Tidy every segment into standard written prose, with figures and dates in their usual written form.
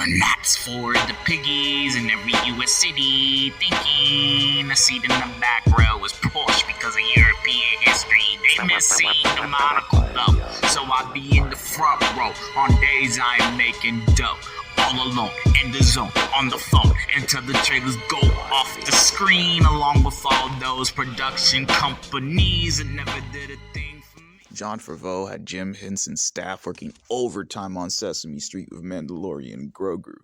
And that's for the piggies in every US city thinking a seat in the back row is Porsche because of European history. They miss seeing the monocle though, so I be in the front row on days I am making dough. All alone, in the zone, on the phone, until the trailers go off the screen, along with all those production companies that never did a thing for me. Jon Favreau had Jim Henson's staff working overtime on Sesame Street with Mandalorian and Grogu.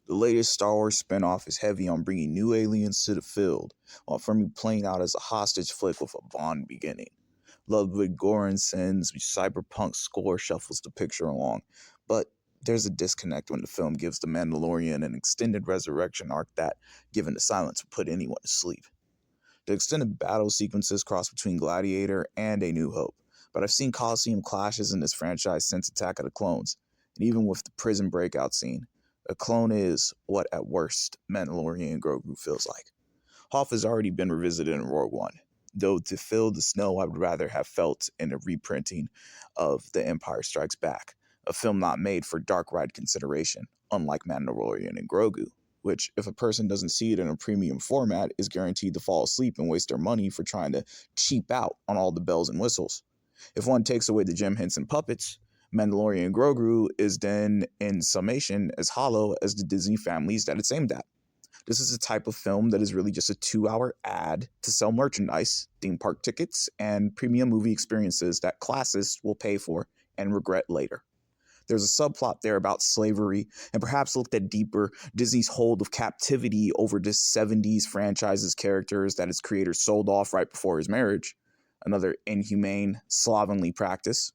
The latest Star Wars spinoff is heavy on bringing new aliens to the field, while firmly playing out as a hostage flick with a Bond beginning. Ludwig Göransson's cyberpunk score shuffles the picture along, but there's a disconnect when the film gives the Mandalorian an extended resurrection arc that, given the silence, would put anyone to sleep. The extended battle sequences cross between Gladiator and A New Hope, but I've seen Coliseum clashes in this franchise since Attack of the Clones, and even with the prison breakout scene, a clone is what, at worst, Mandalorian Grogu feels like. Hoth has already been revisited in Rogue One, though to fill the snow I would rather have felt in a reprinting of The Empire Strikes Back, a film not made for dark ride consideration, unlike Mandalorian and Grogu, which, if a person doesn't see it in a premium format, is guaranteed to fall asleep and waste their money for trying to cheap out on all the bells and whistles. If one takes away the Jim Henson puppets, Mandalorian and Grogu is then, in summation, as hollow as the Disney families that it's aimed at. This is a type of film that is really just a 2-hour ad to sell merchandise, theme park tickets, and premium movie experiences that classists will pay for and regret later. There's a subplot there about slavery, and perhaps looked at deeper, Disney's hold of captivity over this 70s franchise's characters that its creator sold off right before his marriage, another inhumane, slovenly practice.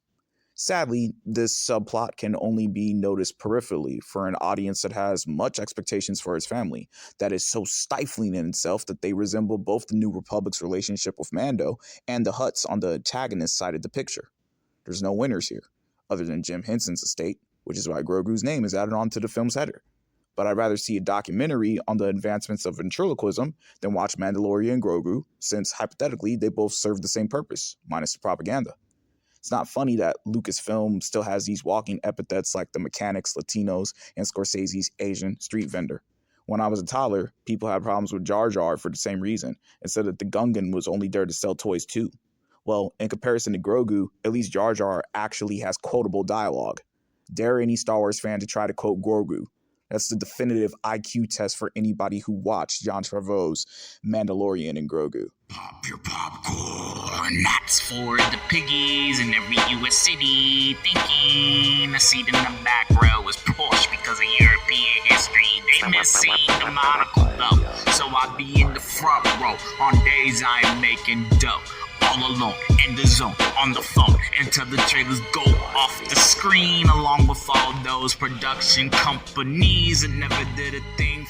Sadly, this subplot can only be noticed peripherally for an audience that has much expectations for its family, that is so stifling in itself that they resemble both the New Republic's relationship with Mando and the Hutts on the antagonist side of the picture. There's no winners here, other than Jim Henson's estate, which is why Grogu's name is added onto the film's header. But I'd rather see a documentary on the advancements of ventriloquism than watch Mandalorian and Grogu, since hypothetically they both serve the same purpose, minus the propaganda. It's not funny that Lucasfilm still has these walking epithets like the mechanics, Latinos, and Scorsese's Asian street vendor. When I was a toddler, people had problems with Jar Jar for the same reason, and said that the Gungan was only there to sell toys too. Well, in comparison to Grogu, at least Jar Jar actually has quotable dialogue. Dare any Star Wars fan to try to quote Grogu. That's the definitive IQ test for anybody who watched Jon Favreau's Mandalorian and Grogu. Pop your popcorn. That's for the piggies in every US city thinking a seat in the back row is Porsche because of European history. They miss seeing the monocle though, so I be in the front row on days I am making dough. All alone, in the zone, on the phone, until the trailers go off the screen, along with all those production companies that never did a thing